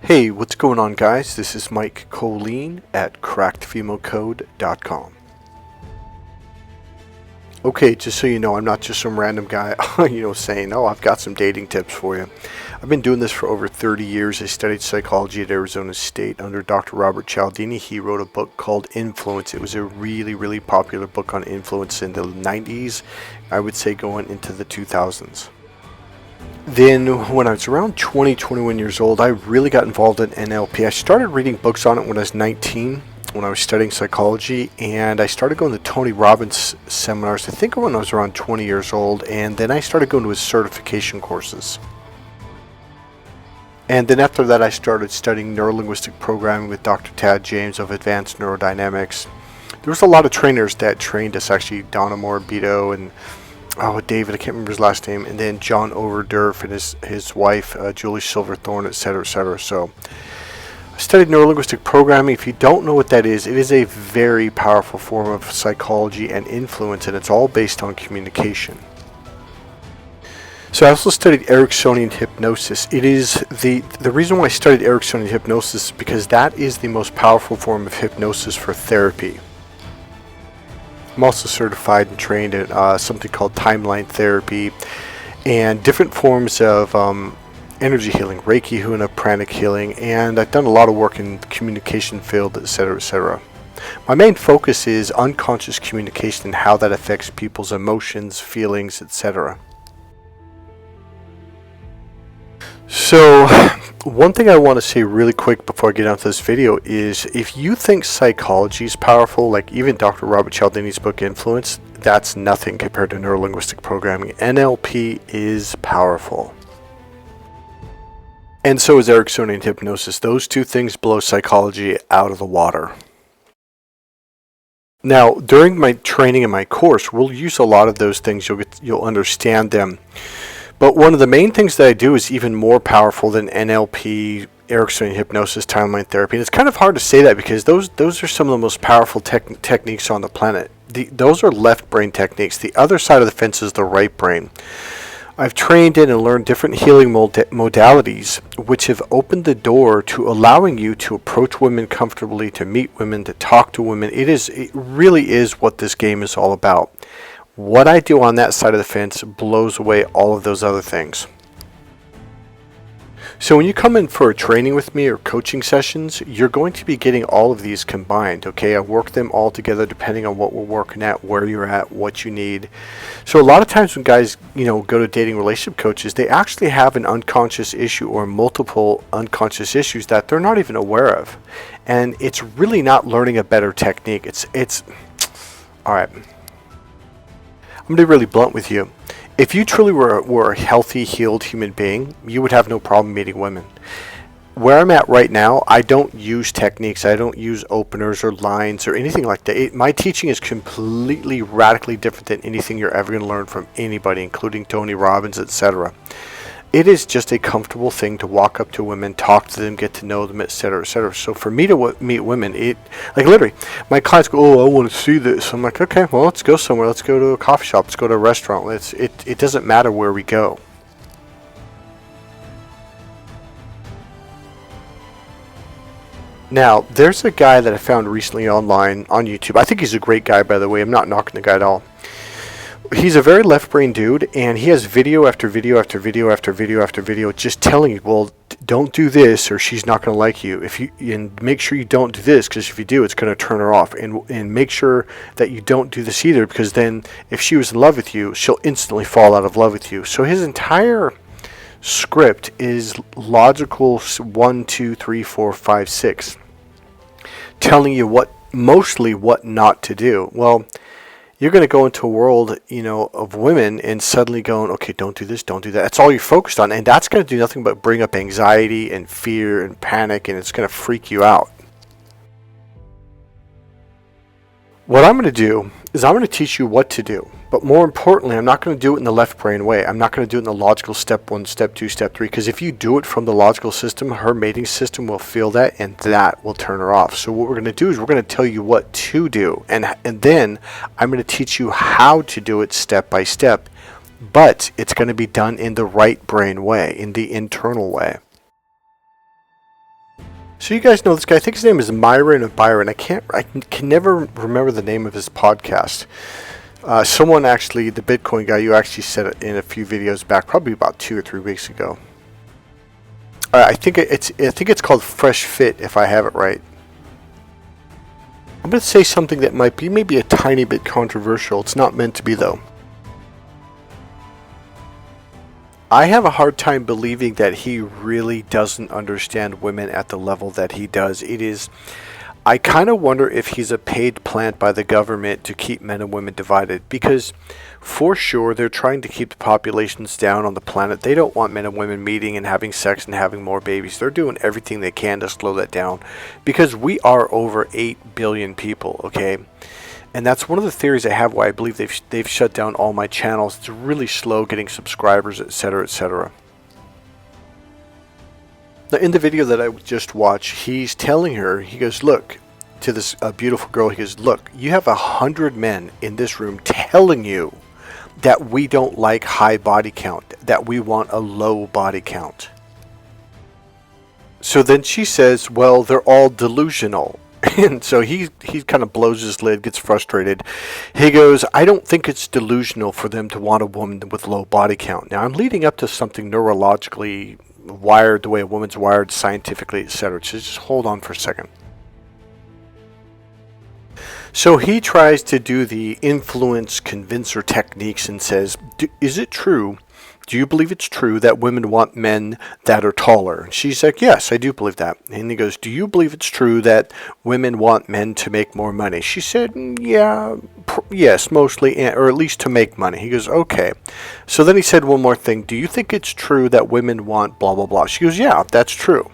Hey, what's going on, guys? This is Mike Kollin at crackedfemalcode.com. Okay, just so you know, I'm not just some random guy, saying, oh, I've got some dating tips for you. I've been doing this for over 30 years. I studied psychology at Arizona State under Dr. Robert Cialdini. He wrote a book called Influence. It was a really, really popular book on influence in the 90s, I would say going into the 2000s. Then when I was around 21 years old, I really got involved in NLP. I started reading books on it when I was 19, when I was studying psychology, and I started going to Tony Robbins seminars, I think when I was around 20 years old, and then I started going to his certification courses. And then after that, I started studying neurolinguistic programming with Dr. Tad James of Advanced Neurodynamics. There was a lot of trainers that trained us, actually, Donna Morabito and David, I can't remember his last name, and then John Overdurf and his wife, Julie Silverthorne, etc., etc. So I studied neurolinguistic programming. If you don't know what that is, it is a very powerful form of psychology and influence, and it's all based on communication. So I also studied Ericksonian hypnosis. It is the reason why I studied Ericksonian hypnosis is because that is the most powerful form of hypnosis for therapy. I'm also certified and trained in something called timeline therapy and different forms of energy healing, Reiki, Huna, pranic healing, and I've done a lot of work in the communication field, etc., etc. My main focus is unconscious communication and how that affects people's emotions, feelings, etc. So, one thing I want to say really quick before I get onto this video is if you think psychology is powerful, like even Dr. Robert Cialdini's book Influence, that's nothing compared to neurolinguistic programming. NLP is powerful. And so is Ericksonian hypnosis. Those two things blow psychology out of the water. Now, during my training in my course, we'll use a lot of those things. You'll understand them. But one of the main things that I do is even more powerful than NLP, Ericksonian hypnosis, timeline therapy. And it's kind of hard to say that because those are some of the most powerful techniques on the planet. Those are left brain techniques. The other side of the fence is the right brain. I've trained in and learned different healing modalities which have opened the door to allowing you to approach women comfortably, to meet women, to talk to women. It really is what this game is all about. What I do on that side of the fence blows away all of those other things. So when you come in for a training with me or coaching sessions, you're going to be getting all of these combined, okay? I work them all together depending on what we're working at, where you're at, what you need. So a lot of times when guys, go to dating relationship coaches, they actually have an unconscious issue or multiple unconscious issues that they're not even aware of. And it's really not learning a better technique. It's all right. I'm going to be really blunt with you. If you truly were a healthy, healed human being, you would have no problem meeting women. Where I'm at right now, I don't use techniques. I don't use openers or lines or anything like that. My teaching is completely, radically different than anything you're ever going to learn from anybody, including Tony Robbins, etc. It is just a comfortable thing to walk up to women, talk to them, get to know them, etc., etc. So for me to meet women, literally, my clients go, "Oh, I want to see this." I'm like, "Okay, well, let's go somewhere. Let's go to a coffee shop. Let's go to a restaurant. It doesn't matter where we go." Now, there's a guy that I found recently online on YouTube. I think he's a great guy, by the way. I'm not knocking the guy at all. He's a very left brain dude, and he has video after video after video after video after video just telling you, well, don't do this or she's not going to like you. And make sure you don't do this because if you do, it's going to turn her off. And make sure that you don't do this either because then if she was in love with you, she'll instantly fall out of love with you. So his entire script is logical 1, 2, 3, 4, 5, 6, telling you mostly what not to do. Well, you're going to go into a world, of women and suddenly going, okay, don't do this, don't do that. That's all you're focused on. And that's going to do nothing but bring up anxiety and fear and panic, and it's going to freak you out. What I'm going to do is I'm going to teach you what to do. But more importantly, I'm not going to do it in the left brain way. I'm not going to do it in the logical step 1, step 2, step 3. Because if you do it from the logical system, her mating system will feel that and that will turn her off. So what we're going to do is we're going to tell you what to do. And then I'm going to teach you how to do it step by step. But it's going to be done in the right brain way, in the internal way. So you guys know this guy. I think his name is Myron or Byron. I can never remember the name of his podcast. Someone actually, the Bitcoin guy, you actually said it in a few videos back, probably about 2 or 3 weeks ago. I think it's called Fresh Fit, if I have it right. I'm going to say something that might be maybe a tiny bit controversial. It's not meant to be, though. I have a hard time believing that he really doesn't understand women at the level that he does. I kind of wonder if he's a paid plant by the government to keep men and women divided, because for sure they're trying to keep the populations down on the planet. They don't want men and women meeting and having sex and having more babies. They're doing everything they can to slow that down, because we are over 8 billion people, okay? And that's one of the theories I have why I believe they've shut down all my channels. It's really slow getting subscribers, etc., etc. Now, in the video that I just watched, he's telling her, he goes, look, to this beautiful girl, he goes, look, you have 100 men in this room telling you that we don't like high body count, that we want a low body count. So then she says, well, they're all delusional. And so he kind of blows his lid, gets frustrated. He goes, I don't think it's delusional for them to want a woman with low body count. Now, I'm leading up to something neurologically wired, the way a woman's wired, scientifically, etc. So just hold on for a second. So he tries to do the influence convincer techniques and says, is it true? Do you believe it's true that women want men that are taller? And she's like, yes, I do believe that. And he goes, do you believe it's true that women want men to make more money? She said, yeah, yes, mostly, or at least to make money. He goes, okay. So then he said one more thing. Do you think it's true that women want blah, blah, blah? She goes, yeah, that's true.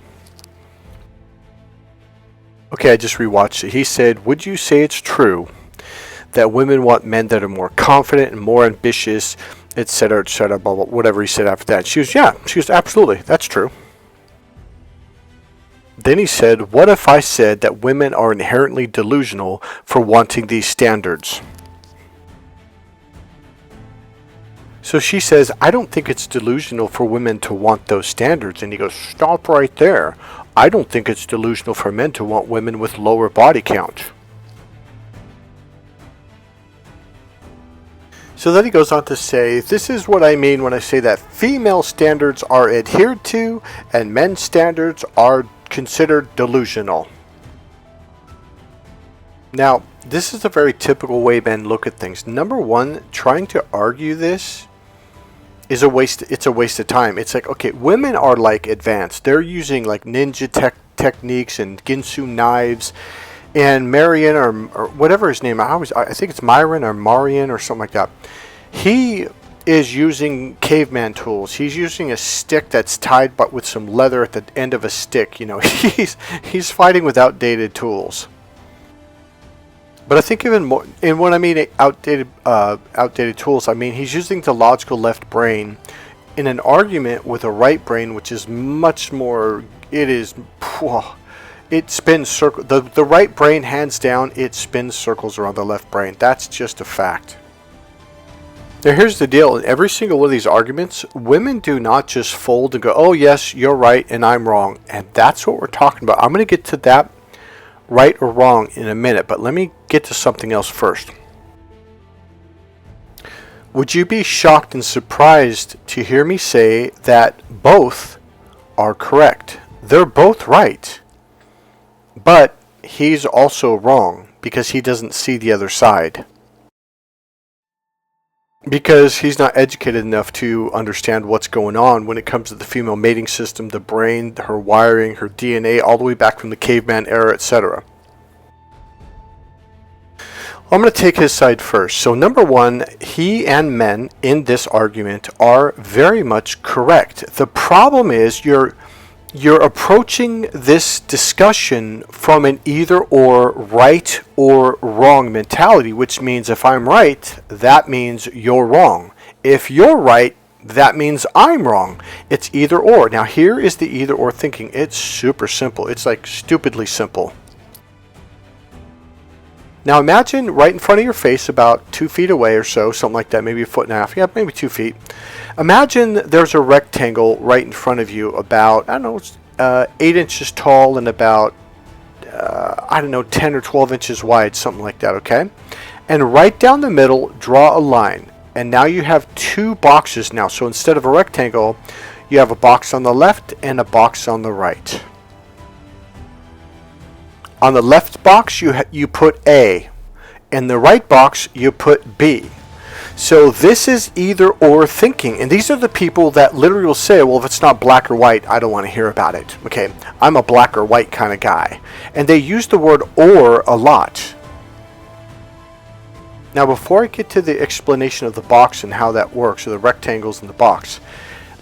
Okay, I just rewatched it. He said, would you say it's true that women want men that are more confident and more ambitious, etc., blah, blah, whatever he said after that? She goes, yeah. She goes, absolutely, that's true. Then he said, what if I said that women are inherently delusional for wanting these standards? So she says, I don't think it's delusional for women to want those standards. And he goes, stop right there. I don't think it's delusional for men to want women with lower body count. So then he goes on to say, this is what I mean when I say that female standards are adhered to and men's standards are considered delusional. Now, this is a very typical way men look at things. Number one, trying to argue this is a waste. It's a waste of time. It's like, okay, women are like advanced. They're using like ninja techniques and Ginsu knives. And Marion or whatever his name, I think it's Myron or Marion or something like that. He is using caveman tools. He's using a stick that's tied but with some leather at the end of a stick. You know, he's fighting with outdated tools. But I think even more, and when I mean outdated tools, I mean he's using the logical left brain in an argument with a right brain, which is much more. It spins circles. The right brain, hands down, it spins circles around the left brain. That's just a fact. Now here's the deal. In every single one of these arguments, women do not just fold and go, oh yes, you're right and I'm wrong. And that's what we're talking about. I'm going to get to that right or wrong in a minute, but let me get to something else first. Would you be shocked and surprised to hear me say that both are correct? They're both right. But he's also wrong because he doesn't see the other side. Because he's not educated enough to understand what's going on when it comes to the female mating system, the brain, her wiring, her DNA, all the way back from the caveman era, etc. I'm going to take his side first. So number one, he and men in this argument are very much correct. The problem is you're approaching this discussion from an either or, right or wrong mentality, which means if I'm right, that means you're wrong. If you're right, that means I'm wrong. It's either or. Now here is the either or thinking. It's super simple. It's like stupidly simple. Now imagine right in front of your face, about 2 feet away or so, something like that, maybe 1.5 feet, maybe 2 feet. Imagine there's a rectangle right in front of you about, I don't know, 8 inches tall and about, I don't know, 10 or 12 inches wide, something like that, okay? And right down the middle, draw a line. And now you have two boxes now. So instead of a rectangle, you have a box on the left and a box on the right. On the left box, you put A. In the right box, you put B. So this is either or thinking. And these are the people that literally will say, well, if it's not black or white, I don't want to hear about it. Okay, I'm a black or white kind of guy. And they use the word or a lot. Now, before I get to the explanation of the box and how that works, or the rectangles in the box,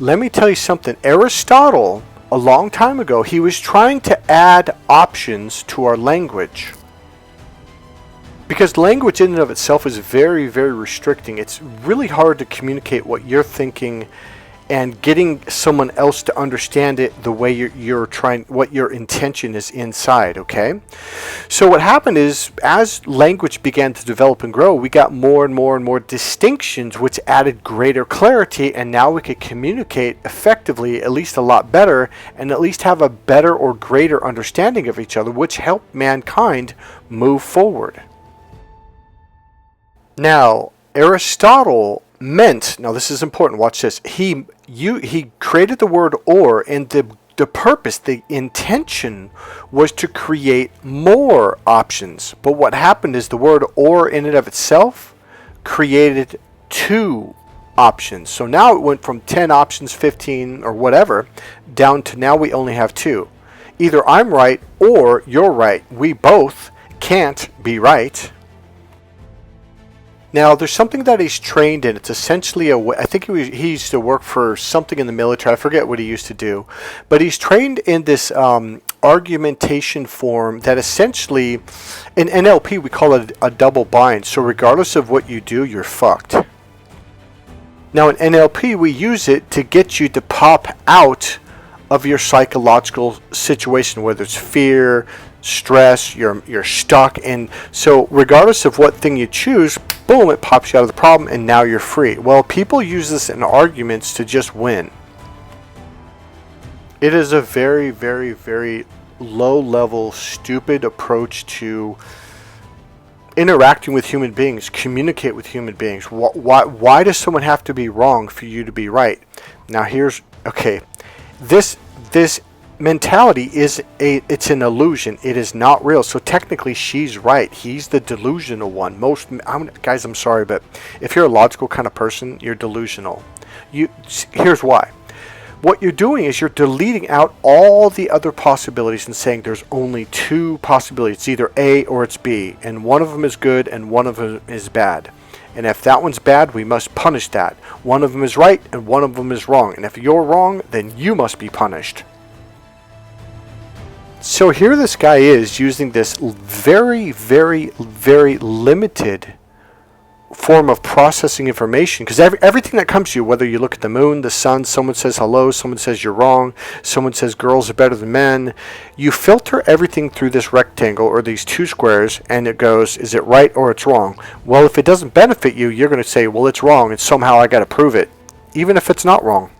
let me tell you something. Aristotle, a long time ago, he was trying to add options to our language. Because language in and of itself is very, very restricting. It's really hard to communicate what you're thinking and getting someone else to understand it the way you're trying, what your intention is inside, okay? So what happened is, as language began to develop and grow, we got more and more and more distinctions, which added greater clarity, and now we could communicate effectively, at least a lot better, and at least have a better or greater understanding of each other, which helped mankind move forward. Now, Aristotle meant, now this is important, watch this, he created the word or, and the purpose, the intention was to create more options. But what happened is the word or in and of itself created two options. So now it went from 10 options, 15 or whatever, down to now we only have two. Either I'm right or you're right. We both can't be right. Now, there's something that he's trained in. It's essentially I think he used to work for something in the military. I forget what he used to do. But he's trained in this argumentation form that essentially, in NLP, we call it a double bind. So regardless of what you do, you're fucked. Now, in NLP, we use it to get you to pop out of your psychological situation, whether it's fear, stress, you're stuck, and so regardless of what thing you choose, boom, it pops you out of the problem, and now you're free. Well, people use this in arguments to just win. It is a very, very, very low-level, stupid approach to interacting with human beings, communicate with human beings. Why does someone have to be wrong for you to be right? Now this mentality it's an illusion. It is not real. So technically she's right. He's the delusional one. Guys, I'm sorry, but if you're a logical kind of person, you're delusional. Here's why. What you're doing is you're deleting out all the other possibilities and saying there's only two possibilities. It's either A or it's B, and one of them is good and one of them is bad. And if that one's bad, we must punish that. One of them is right and one of them is wrong. And if you're wrong, then you must be punished. So here this guy is using this very, very, very limited form of processing information, because everything that comes to you, whether you look at the moon, the sun, someone says hello, someone says you're wrong, someone says girls are better than men, you filter everything through this rectangle or these two squares, and it goes, is it right or it's wrong? Well, if it doesn't benefit you, you're going to say, well, it's wrong, and somehow I got to prove it, even if it's not wrong.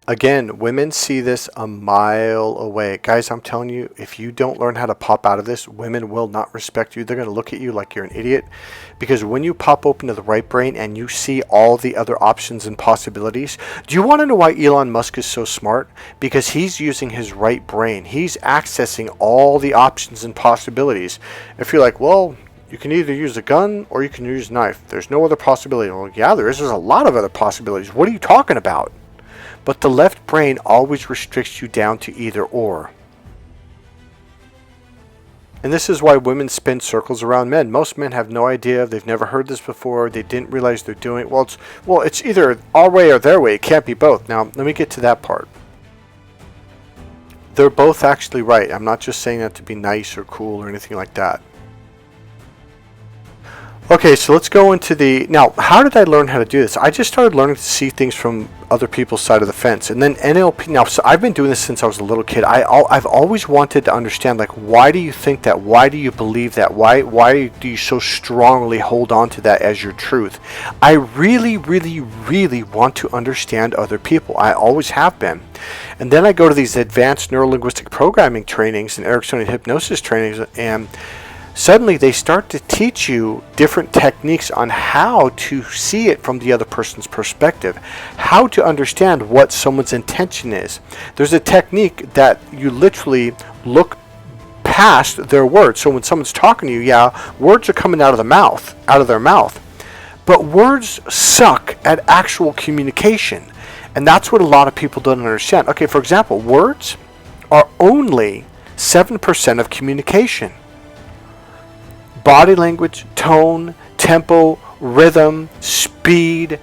Again, women see this a mile away. Guys, I'm telling you, if you don't learn how to pop out of this, women will not respect you. They're going to look at you like you're an idiot. Because when you pop open to the right brain and you see all the other options and possibilities, do you want to know why Elon Musk is so smart? Because he's using his right brain. He's accessing all the options and possibilities. If you're like, well, you can either use a gun or you can use a knife. There's no other possibility. Well, yeah, there is. There's a lot of other possibilities. What are you talking about? But the left brain always restricts you down to either or. And this is why women spin circles around men. Most men have no idea. They've never heard this before. They didn't realize they're doing it. Well, it's either our way or their way. It can't be both. Now, let me get to that part. They're both actually right. I'm not just saying that to be nice or cool or anything like that. Okay, so let's go into now, how did I learn how to do this? I just started learning to see things from other people's side of the fence. And then NLP, now, so I've been doing this since I was a little kid. I've always wanted to understand, like, why do you think that? Why do you believe that? Why do you so strongly hold on to that as your truth? I really, really, really want to understand other people. I always have been. And then I go to these advanced neurolinguistic programming trainings and Ericksonian hypnosis trainings, and suddenly they start to teach you different techniques on how to see it from the other person's perspective, how to understand what someone's intention is. There's a technique that you literally look past their words. So when someone's talking to you, yeah, words are coming out of their mouth. But words suck at actual communication. And that's what a lot of people don't understand. Okay, for example, words are only 7% of communication. Body language, tone, tempo, rhythm, speed,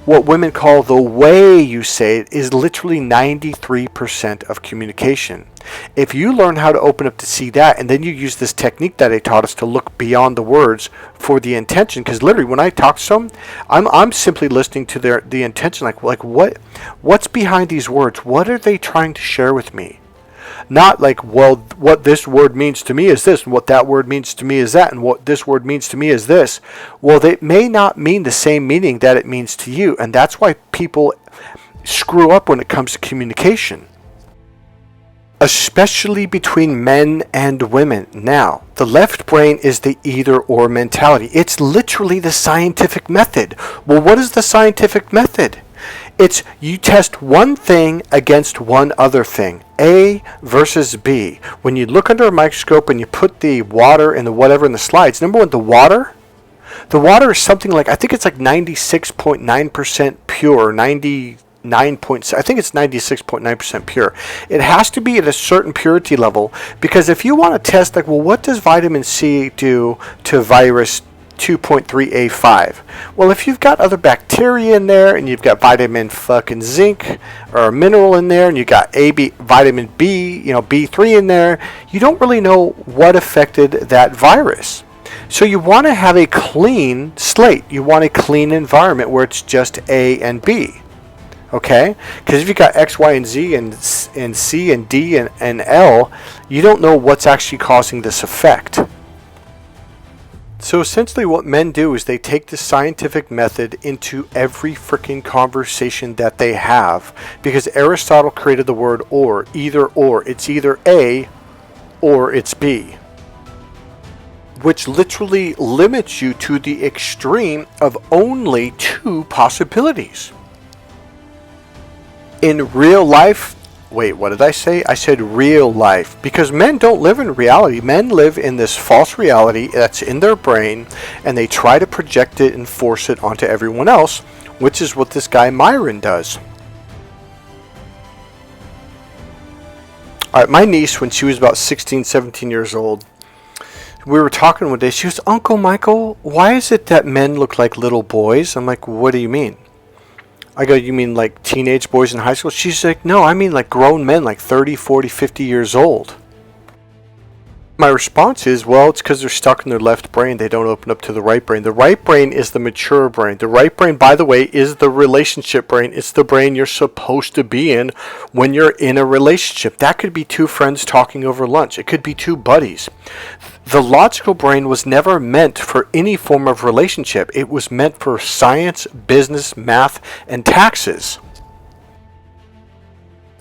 what women call the way you say it, is literally 93% of communication. If you learn how to open up to see that, and then you use this technique that they taught us to look beyond the words for the intention, because literally when I talk to someone, I'm simply listening to the intention, like what's behind these words? What are they trying to share with me? Not like, well, what this word means to me is this, and what that word means to me is that, and what this word means to me is this. Well, they may not mean the same meaning that it means to you, and that's why people screw up when it comes to communication, especially between men and women. Now, the left brain is the either-or mentality. It's literally the scientific method. Well, what is the scientific method? It's you test one thing against one other thing, A versus B. When you look under a microscope and you put the water and the whatever in the slides, number one, the water is something like, I think it's like 96.9% pure, 99 points. I think it's 96.9% pure. It has to be at a certain purity level, because if you want to test, like, well, what does vitamin C do to virus 2.3A5? Well, if you've got other bacteria in there, and you've got vitamin fucking zinc or a mineral in there, and you got vitamin B, B3 in there, you don't really know what affected that virus. So you want to have a clean slate. You want a clean environment where it's just A and B. Okay? Because if you got X, Y, and Z, and C, and D, and L, you don't know what's actually causing this effect. So essentially what men do is they take the scientific method into every freaking conversation that they have, because Aristotle created the word or, either or. It's either A or it's B, which literally limits you to the extreme of only two possibilities. In real life, wait, what did I say? I said real life, because men don't live in reality. Men live in this false reality that's in their brain, and they try to project it and force it onto everyone else, which is what this guy Myron does. Alright, my niece, when she was about 16, 17 years old, we were talking one day. She goes, "Uncle Michael, why is it that men look like little boys?" I'm like, "What do you mean?" I go, "You mean like teenage boys in high school?" She's like, "No, I mean like grown men, like 30, 40, 50 years old." My response is, well, it's because they're stuck in their left brain. They don't open up to the right brain. The right brain is the mature brain. The right brain, by the way, is the relationship brain. It's the brain you're supposed to be in when you're in a relationship. That could be two friends talking over lunch. It could be two buddies. The logical brain was never meant for any form of relationship. It was meant for science, business, math, and taxes.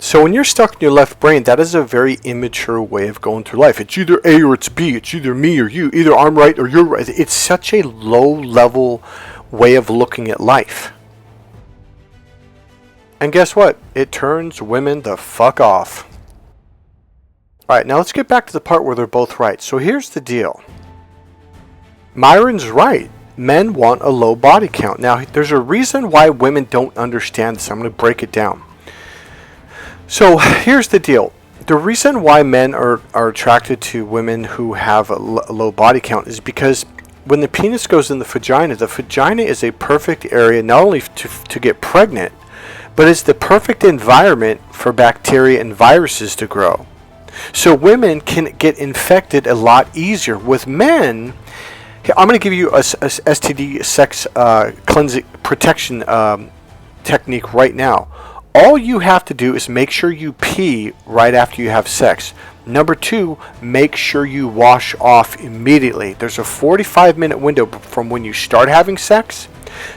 So when you're stuck in your left brain, that is a very immature way of going through life. It's either A or it's B. It's either me or you. Either I'm right or you're right. It's such a low-level way of looking at life. And guess what? It turns women the fuck off. Alright, now let's get back to the part where they're both right. So here's the deal. Myron's right. Men want a low body count. Now, there's a reason why women don't understand this. I'm going to break it down. So here's the deal. The reason why men are attracted to women who have a low body count is because when the penis goes in the vagina is a perfect area not only to get pregnant, but it's the perfect environment for bacteria and viruses to grow. So women can get infected a lot easier. With men, Hey, I'm going to give you a STD sex cleansing protection technique right now. All you have to do is make sure you pee right after you have sex. Number 2, make sure you wash off immediately. There's a 45-minute window from when you start having sex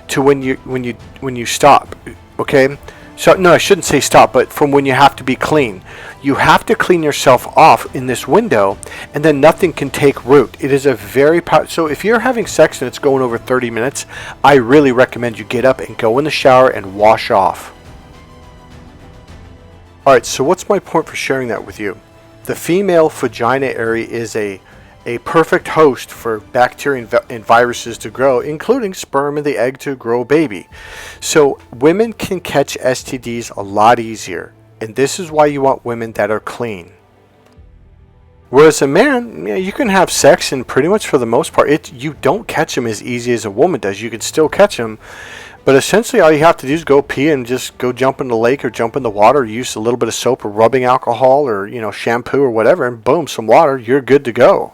to when you stop. Okay? So no, I shouldn't say stop, but from when you have to be clean. You have to clean yourself off in this window, and then nothing can take root. It is a very so if you're having sex and it's going over 30 minutes, I really recommend you get up and go in the shower and wash off. Alright, so what's my point for sharing that with you? The female vagina area is a perfect host for bacteria and viruses to grow, including sperm in the egg to grow a baby. So women can catch STDs a lot easier, and this is why you want women that are clean. Whereas a man, you can have sex, and pretty much for the most part, you don't catch them as easy as a woman does. You can still catch them, but essentially all you have to do is go pee and just go jump in the lake or jump in the water, use a little bit of soap or rubbing alcohol or shampoo or whatever, and boom, some water, you're good to go.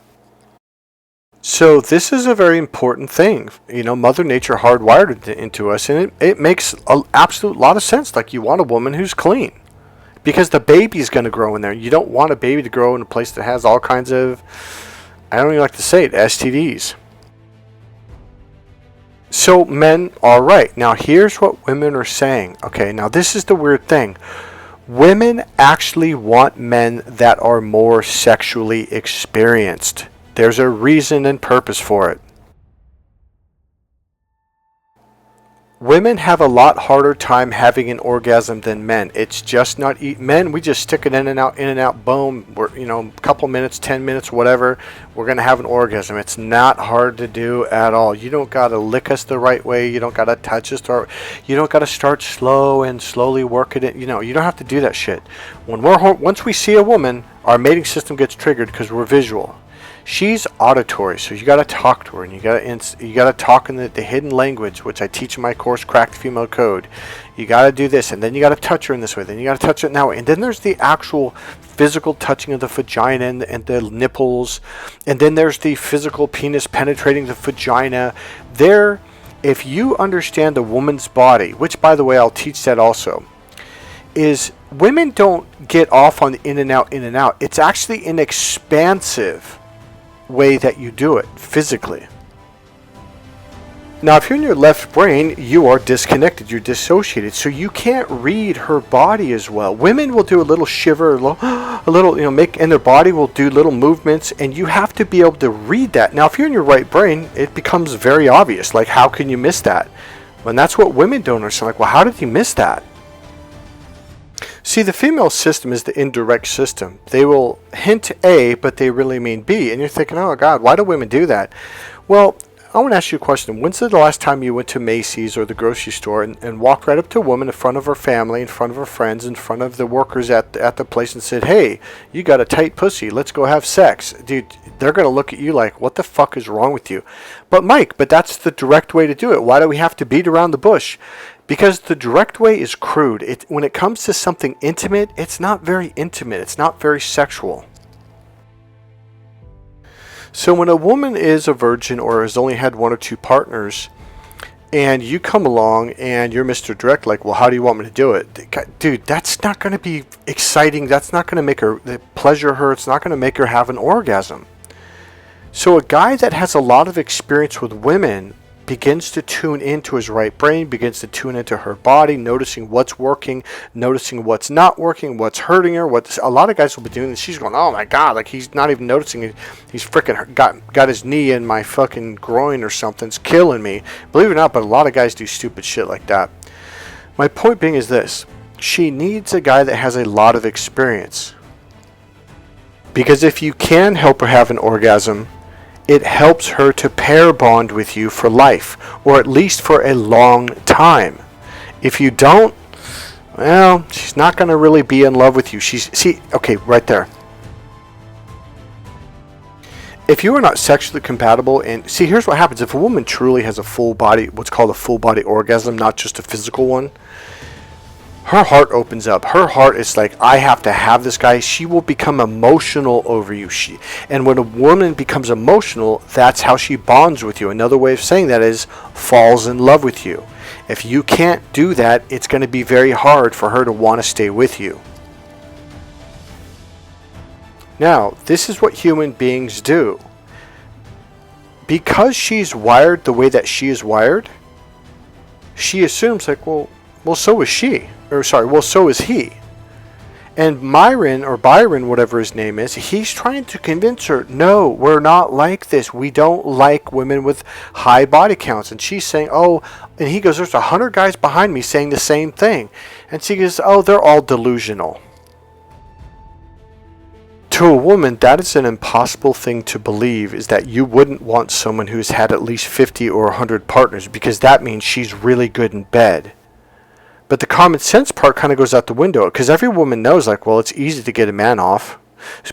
So this is a very important thing. Mother Nature hardwired it into us, and it makes an absolute lot of sense. Like, you want a woman who's clean, because the baby's going to grow in there. You don't want a baby to grow in a place that has all kinds of, I don't even like to say it, STDs. So men, all right. Now here's what women are saying. Okay, now this is the weird thing. Women actually want men that are more sexually experienced. There's a reason and purpose for it. Women have a lot harder time having an orgasm than men. It's just not men. We just stick it in and out. Boom. We're a couple minutes, 10 minutes, whatever. We're gonna have an orgasm. It's not hard to do at all. You don't gotta lick us the right way. You don't gotta touch us. You don't gotta start slow and slowly work it in. You don't have to do that shit. Once we see a woman, our mating system gets triggered because we're visual. She's auditory, so you got to talk to her, and you got to talk in the hidden language, which I teach in my course, Crack the Female Code. You got to do this, and then you got to touch her in this way, then you got to touch it in that way, and then there's the actual physical touching of the vagina and the nipples, and then there's the physical penis penetrating the vagina. If you understand the woman's body, which, by the way, I'll teach that also, is women don't get off on the in and out. It's actually an expansive way that you do it physically. Now, if you're in your left brain, you are disconnected, you're dissociated, so you can't read her body as well. Women will do a little shiver, a little, and their body will do little movements, and you have to be able to read that. Now, if you're in your right brain, it becomes very obvious. Like, how can you miss that? And that's what women don't understand. Like, well, how did you miss that? See, the female system is the indirect system. They will hint A, but they really mean B. And you're thinking, oh, God, why do women do that? Well, I want to ask you a question. When's the last time you went to Macy's or the grocery store and walked right up to a woman in front of her family, in front of her friends, in front of the workers at the place and said, hey, you got a tight pussy. Let's go have sex. Dude, they're going to look at you like, what the fuck is wrong with you? But Mike, that's the direct way to do it. Why do we have to beat around the bush? Because the direct way is crude. When it comes to something intimate, it's not very intimate. It's not very sexual. So when a woman is a virgin or has only had 1 or 2 partners, and you come along and you're Mr. Direct, like, well, how do you want me to do it? Dude, that's not going to be exciting. That's not going to make her pleasure her. It's not going to make her have an orgasm. So a guy that has a lot of experience with women begins to tune into his right brain, begins to tune into her body, noticing what's working, noticing what's not working, what's hurting her. A lot of guys will be doing this. She's going, oh my God, like he's not even noticing it. He's freaking got his knee in my fucking groin or something. It's killing me. Believe it or not, but a lot of guys do stupid shit like that. My point being is this. She needs a guy that has a lot of experience. Because if you can help her have an orgasm, it helps her to pair bond with you for life, or at least for a long time. If you don't, well, she's not going to really be in love with you. Okay, right there. If you are not sexually compatible, and see, here's what happens. If a woman truly has a full body, what's called a full body orgasm, not just a physical one, her heart opens up. Her heart is like, I have to have this guy. She will become emotional over you. And when a woman becomes emotional, that's how she bonds with you. Another way of saying that is falls in love with you. If you can't do that, it's going to be very hard for her to want to stay with you. Now, this is what human beings do. Because she's wired the way that she is wired, she assumes like, well, so is she. Or sorry, well, so is he. And Myron, or Byron, whatever his name is, he's trying to convince her, no, we're not like this. We don't like women with high body counts. And she's saying, oh, and he goes, there's 100 guys behind me saying the same thing. And she goes, oh, they're all delusional. To a woman, that is an impossible thing to believe, is that you wouldn't want someone who's had at least 50 or 100 partners, because that means she's really good in bed. But the common sense part kind of goes out the window, because every woman knows, like, well, it's easy to get a man off.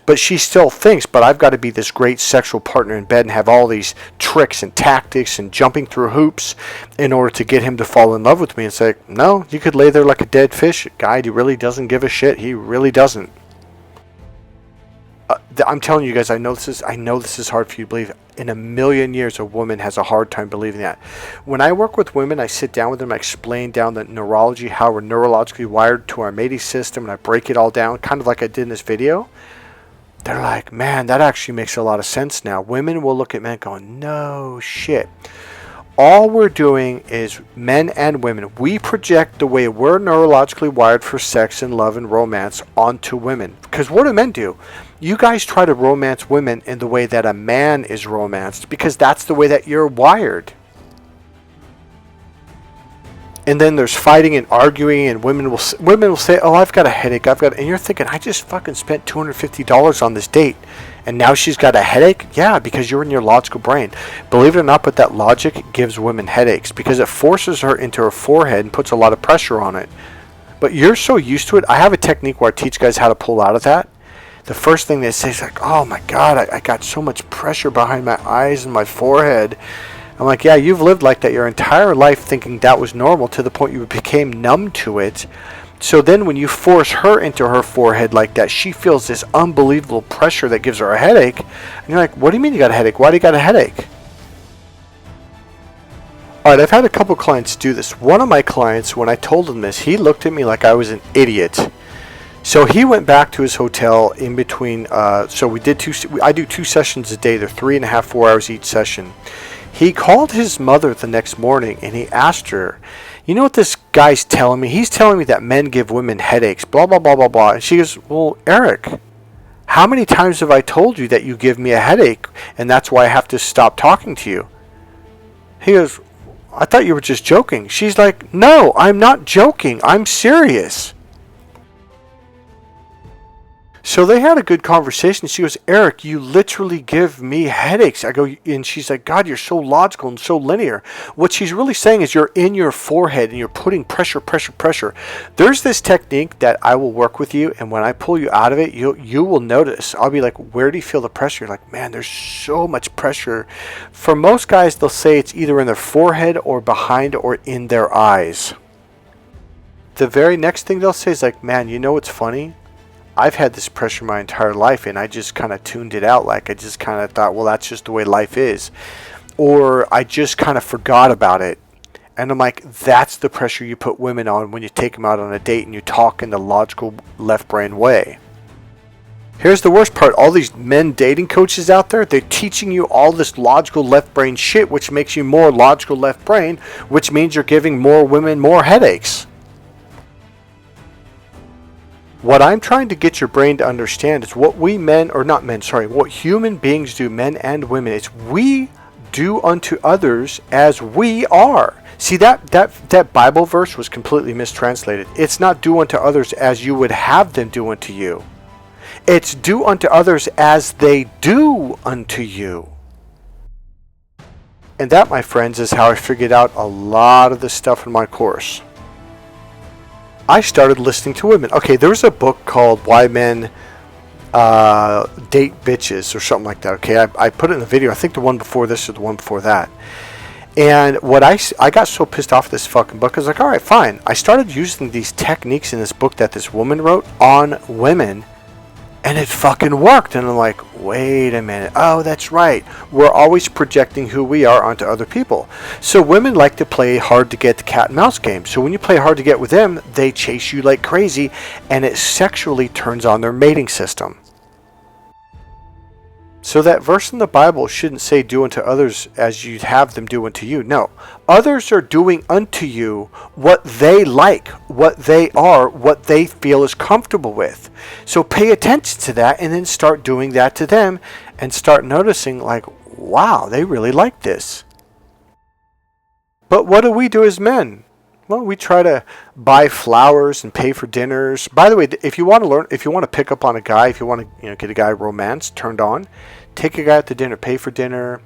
But she still thinks, but I've got to be this great sexual partner in bed and have all these tricks and tactics and jumping through hoops in order to get him to fall in love with me. And say, no, you could lay there like a dead fish. Guy, he really doesn't give a shit. He really doesn't. I'm telling you guys, I know this is hard for you to believe. In a million years, a woman has a hard time believing that. When I work with women, I sit down with them, I explain down the neurology, how we're neurologically wired to our mating system, and I break it all down, kind of like I did in this video. They're like, man, that actually makes a lot of sense now. Women will look at men going, no shit. All we're doing is, men and women, we project the way we're neurologically wired for sex and love and romance onto women. Because what do men do? You guys try to romance women in the way that a man is romanced, because that's the way that you're wired. And then there's fighting and arguing, and women will say, oh, I've got a headache, and you're thinking, I just fucking spent $250 on this date, and now she's got a headache? Yeah, because you're in your logical brain. Believe it or not, but that logic gives women headaches, because it forces her into her forehead and puts a lot of pressure on it. But you're so used to it. I have a technique where I teach guys how to pull out of that. The first thing they say is like, oh my God, I got so much pressure behind my eyes and my forehead. I'm like, yeah, you've lived like that your entire life thinking that was normal to the point you became numb to it. So then when you force her into her forehead like that, she feels this unbelievable pressure that gives her a headache. And you're like, what do you mean you got a headache? Why do you got a headache? Alright, I've had a couple clients do this. One of my clients, when I told him this, he looked at me like I was an idiot. So he went back to his hotel in between. So we did I do 2 sessions a day. They're 3.5, 4 hours each session. He called his mother the next morning and he asked her, you know what this guy's telling me? He's telling me that men give women headaches, blah, blah, blah, blah, blah. And she goes, well, Eric, how many times have I told you that you give me a headache and that's why I have to stop talking to you? He goes, I thought you were just joking. She's like, no, I'm not joking. I'm serious. So they had a good conversation. She goes, Eric, you literally give me headaches. I go, and she's like, God, you're so logical and so linear. What she's really saying is you're in your forehead and you're putting pressure. There's this technique that I will work with you, and when I pull you out of it, you will notice. I'll be like, where do you feel the pressure? You're like, man, there's so much pressure. For most guys, they'll say it's either in their forehead or behind or in their eyes. The very next thing they'll say is like, man, you know what's funny? I've had this pressure my entire life and I just kind of tuned it out. Like I just kind of thought, well, that's just the way life is. Or I just kind of forgot about it. And I'm like, that's the pressure you put women on when you take them out on a date and you talk in the logical left brain way. Here's the worst part. All these men dating coaches out there, they're teaching you all this logical left brain shit, which makes you more logical left brain, which means you're giving more women more headaches. What I'm trying to get your brain to understand is what what human beings do, men and women, is we do unto others as we are. See, that Bible verse was completely mistranslated. It's not do unto others as you would have them do unto you. It's do unto others as they do unto you. And that, my friends, is how I figured out a lot of the stuff in my course. I started listening to women. Okay, there was a book called Why Men Date Bitches or something like that. Okay, I put it in the video. I think the one before this or the one before that. And I got so pissed off at this fucking book. I was like, all right, fine. I started using these techniques in this book that this woman wrote on women, and it fucking worked. And I'm like, wait a minute. Oh, that's right. We're always projecting who we are onto other people. So women like to play hard to get the cat and mouse game. So when you play hard to get with them, they chase you like crazy, and it sexually turns on their mating system. So that verse in the Bible shouldn't say do unto others as you'd have them do unto you. No. Others are doing unto you what they like, what they are, what they feel is comfortable with. So pay attention to that and then start doing that to them and start noticing like, wow, they really like this. But what do we do as men? Well, we try to buy flowers and pay for dinners. By the way, if you want to pick up on a guy, if you want to, get a guy romance turned on, take a guy out to dinner, pay for dinner,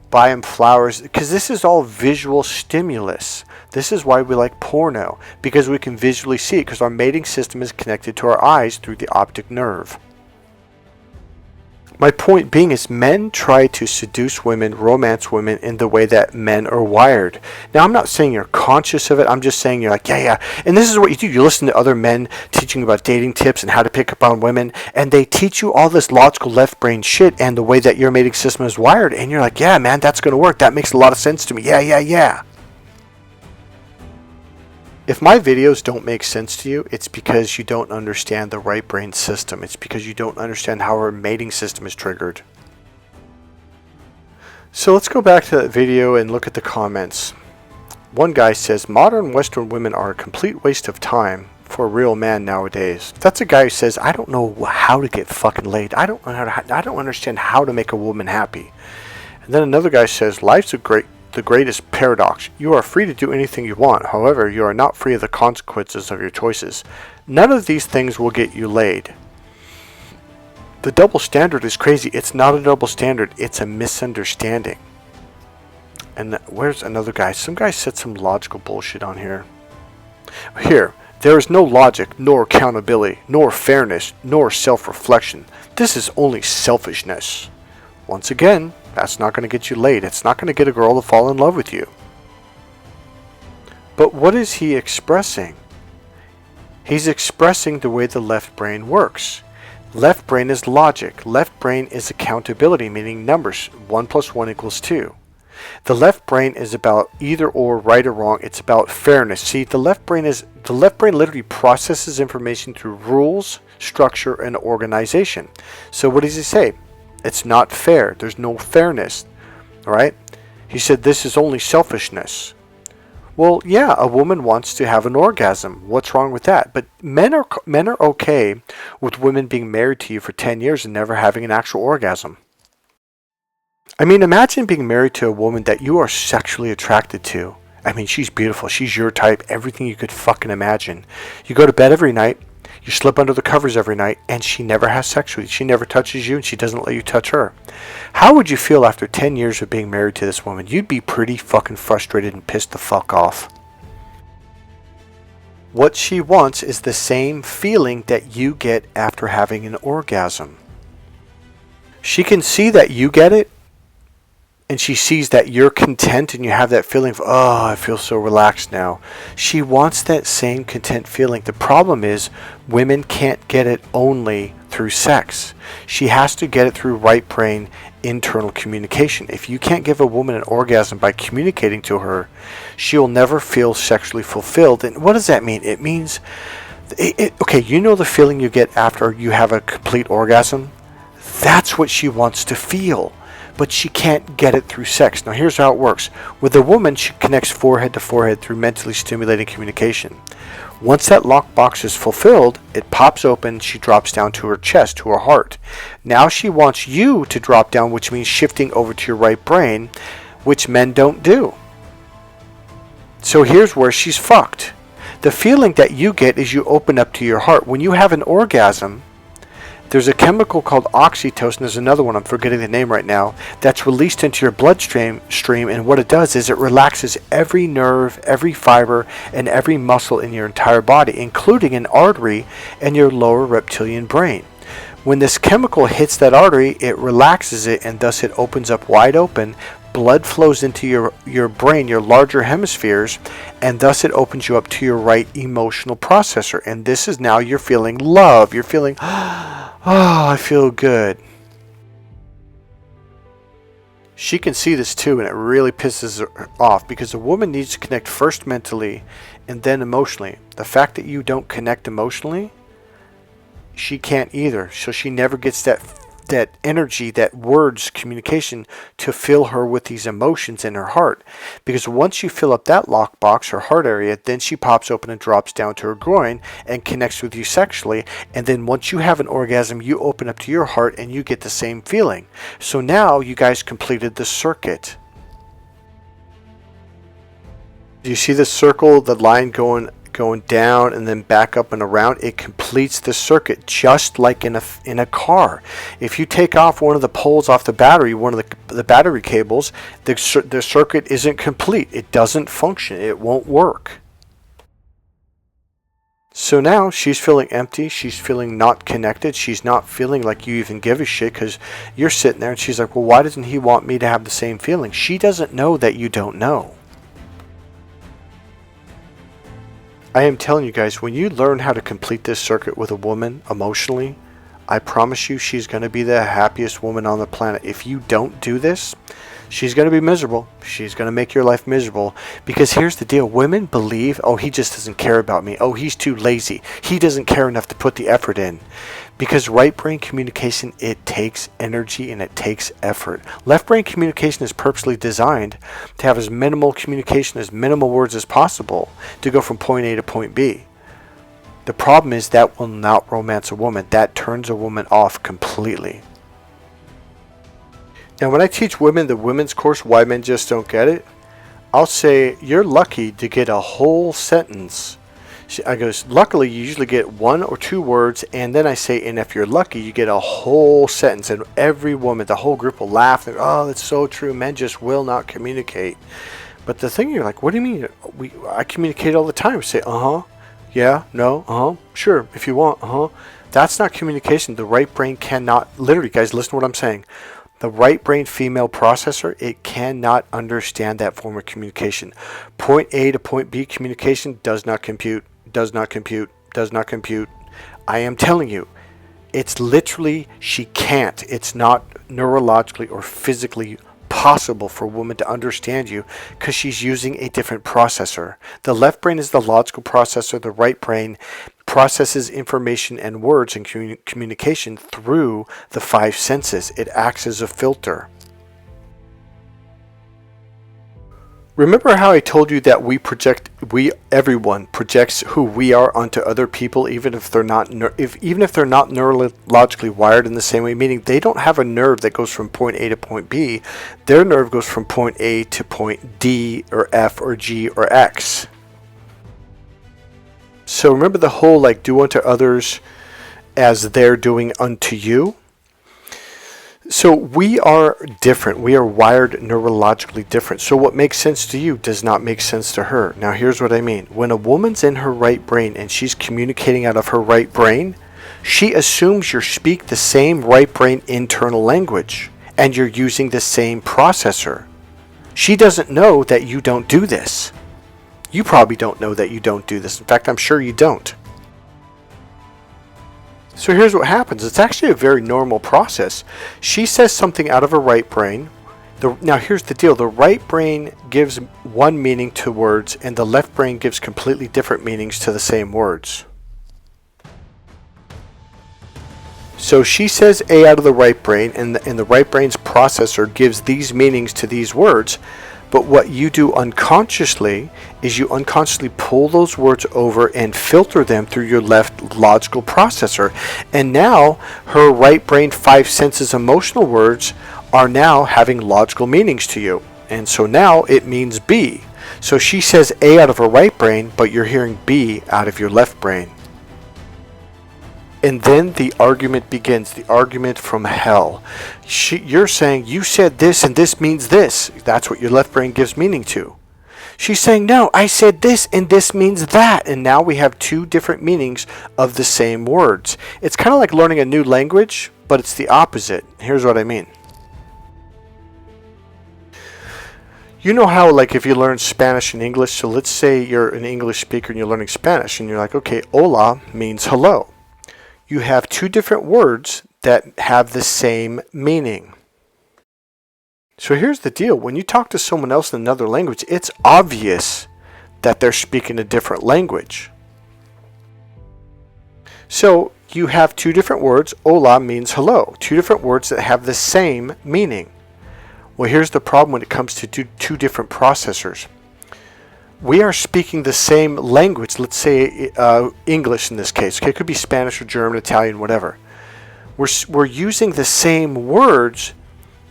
buy him flowers, because this is all visual stimulus. This is why we like porno, because we can visually see it, because our mating system is connected to our eyes through the optic nerve. My point being is men try to seduce women, romance women in the way that men are wired. Now, I'm not saying you're conscious of it. I'm just saying you're like, yeah. And this is what you do. You listen to other men teaching about dating tips and how to pick up on women, and they teach you all this logical left brain shit and the way that your mating system is wired. And you're like, yeah, man, that's going to work. That makes a lot of sense to me. Yeah. If my videos don't make sense to you, it's because you don't understand the right brain system. It's because you don't understand how our mating system is triggered. So let's go back to that video and look at the comments. One guy says, modern Western women are a complete waste of time for a real man nowadays. That's a guy who says, I don't know how to get fucking laid. I don't understand how to make a woman happy. And then another guy says, life's the greatest paradox. You are free to do anything you want. However, you are not free of the consequences of your choices. None of these things will get you laid. The double standard is crazy. It's not a double standard. It's a misunderstanding. And where's another guy? Some guy said some logical bullshit on here. Here, there is no logic, nor accountability, nor fairness, nor self-reflection. This is only selfishness. Once again, that's not going to get you laid. It's not going to get a girl to fall in love with you. But what is he expressing? He's expressing the way the left brain works. Left brain is logic. Left brain is accountability, meaning numbers. 1 + 1 = 2. The left brain is about either or, right or wrong. It's about fairness. See, the left brain literally processes information through rules, structure, and organization. So what does he say? It's not fair. There's no fairness. All right? He said this is only selfishness. Well, yeah, a woman wants to have an orgasm. What's wrong with that? But men are okay with women being married to you for 10 years and never having an actual orgasm. I mean, imagine being married to a woman that you are sexually attracted to. I mean, she's beautiful. She's your type. Everything you could fucking imagine. You go to bed every night. You slip under the covers every night, and she never has sex with you. She never touches you, and she doesn't let you touch her. How would you feel after 10 years of being married to this woman? You'd be pretty fucking frustrated and pissed the fuck off. What she wants is the same feeling that you get after having an orgasm. She can see that you get it, and she sees that you're content and you have that feeling of, oh, I feel so relaxed now. She wants that same content feeling. The problem is women can't get it only through sex. She has to get it through right brain internal communication. If you can't give a woman an orgasm by communicating to her, she'll never feel sexually fulfilled. And what does that mean? It means, okay, you know the feeling you get after you have a complete orgasm? That's what she wants to feel. But she can't get it through sex. Now here's how it works. With a woman, she connects forehead to forehead through mentally stimulating communication. Once that lockbox is fulfilled, it pops open, she drops down to her chest, to her heart. Now she wants you to drop down, which means shifting over to your right brain, which men don't do. So here's where she's fucked. The feeling that you get is you open up to your heart. When you have an orgasm, there's a chemical called oxytocin, there's another one, I'm forgetting the name right now, that's released into your bloodstream, and what it does is it relaxes every nerve, every fiber, and every muscle in your entire body, including an artery in your lower reptilian brain. When this chemical hits that artery, it relaxes it, and thus it opens up wide open, blood flows into your brain, your larger hemispheres, and thus it opens you up to your right emotional processor. And this is now you're feeling love. You're feeling, oh, I feel good. She can see this too, and it really pisses her off because a woman needs to connect first mentally and then emotionally. The fact that you don't connect emotionally, she can't either. So she never gets that energy, that words communication to fill her with these emotions in her heart. Because once you fill up that lockbox, her heart area, then she pops open and drops down to her groin and connects with you sexually. And then once you have an orgasm, you open up to your heart and you get the same feeling. So now you guys completed the circuit. Do you see the circle, the line going down and then back up and around? It completes the circuit, just like in a car. If you take off one of the poles off the battery, one of the battery cables, the circuit isn't complete. It doesn't function. It won't work. So now she's feeling empty. She's feeling not connected. She's not feeling like you even give a shit because you're sitting there and she's like, well, why doesn't he want me to have the same feeling? She doesn't know that you don't know. I am telling you guys, when you learn how to complete this circuit with a woman emotionally, I promise you she's going to be the happiest woman on the planet. If you don't do this, she's going to be miserable. She's going to make your life miserable. Because here's the deal. Women believe, oh, he just doesn't care about me. Oh, he's too lazy. He doesn't care enough to put the effort in. Because right brain communication, it takes energy and it takes effort. Left brain communication is purposely designed to have as minimal communication, as minimal words as possible to go from point A to point B. The problem is that will not romance a woman. That turns a woman off completely. Now, when I teach women the women's course, Why Men Just Don't Get It, I'll say, you're lucky to get a whole sentence. I goes, luckily you usually get one or two words, and then I say, and if you're lucky, you get a whole sentence, and every woman, the whole group will laugh. And, oh, that's so true. Men just will not communicate. But the thing, you're like, what do you mean? I communicate all the time. We say, yeah, no, sure, if you want, That's not communication. The right brain cannot, literally, guys, listen to what I'm saying. The right brain female processor, it cannot understand that form of communication. Point A to point B communication does not compute. Does not compute. I am telling you, it's literally, she can't. It's not neurologically or physically possible for a woman to understand you because she's using a different processor. The left brain is the logical processor. The right brain processes information and words and communication through the five senses. It acts as a filter. Remember how I told you that everyone projects who we are onto other people, even if they're not neurologically wired in the same way, meaning they don't have a nerve that goes from point A to point B. Their nerve goes from point A to point D or F or G or X. So remember the whole do unto others as they're doing unto you. So we are different. We are wired neurologically different. So what makes sense to you does not make sense to her. Now here's what I mean. When a woman's in her right brain and she's communicating out of her right brain, she assumes you speak the same right brain internal language and you're using the same processor. She doesn't know that you don't do this. You probably don't know that you don't do this. In fact, I'm sure you don't. So here's what happens. It's actually a very normal process. She says something out of her right brain. Now here's the deal. The right brain gives one meaning to words and the left brain gives completely different meanings to the same words. So she says A out of the right brain and the right brain's processor gives these meanings to these words. But what you do unconsciously is you unconsciously pull those words over and filter them through your left logical processor. And now her right brain five senses emotional words are now having logical meanings to you. And so now it means B. So she says A out of her right brain, but you're hearing B out of your left brain. And then the argument begins, the argument from hell. You're saying, you said this and this means this. That's what your left brain gives meaning to. She's saying, no, I said this and this means that. And now we have two different meanings of the same words. It's kind of like learning a new language, but it's the opposite. Here's what I mean. You know how, like, if you learn Spanish and English, so let's say you're an English speaker and you're learning Spanish, and you're like, okay, hola means hello. You have two different words that have the same meaning. So here's the deal. When you talk to someone else in another language, it's obvious that they're speaking a different language. So you have two different words. Hola means hello. Two different words that have the same meaning. Well, here's the problem when it comes to two different processors. We are speaking the same language, let's say English in this case. Okay, it could be Spanish or German, Italian, whatever. We're using the same words,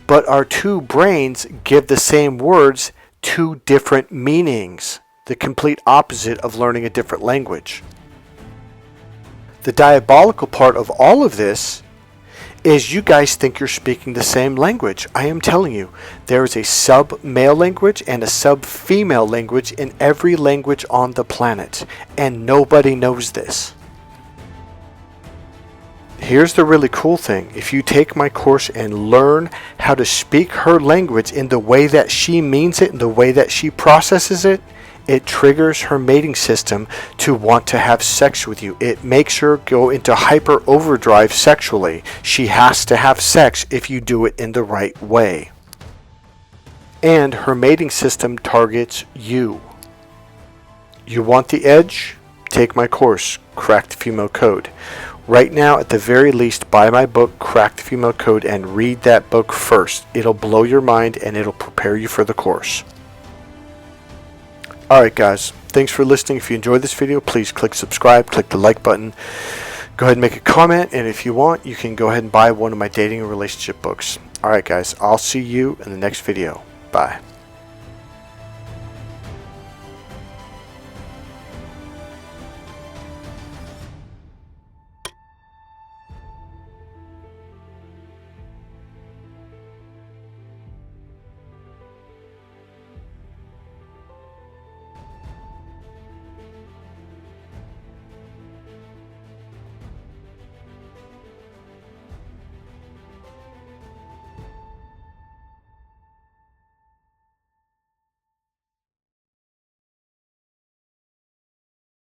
but our two brains give the same words two different meanings. The complete opposite of learning a different language. The diabolical part of all of this is you guys think you're speaking the same language. I am telling you, there is a sub-male language and a sub-female language in every language on the planet, and nobody knows this. Here's the really cool thing. If you take my course and learn how to speak her language in the way that she means it, in the way that she processes it, it triggers her mating system to want to have sex with you. It makes her go into hyper overdrive sexually. She has to have sex if you do it in the right way. And her mating system targets you. You want the edge? Take my course, Crack the Female Code. Right now, at the very least, buy my book, Crack the Female Code, and read that book first. It'll blow your mind and it'll prepare you for the course. Alright guys, thanks for listening. If you enjoyed this video, please click subscribe, click the like button, go ahead and make a comment, and if you want, you can go ahead and buy one of my dating and relationship books. Alright guys, I'll see you in the next video. Bye.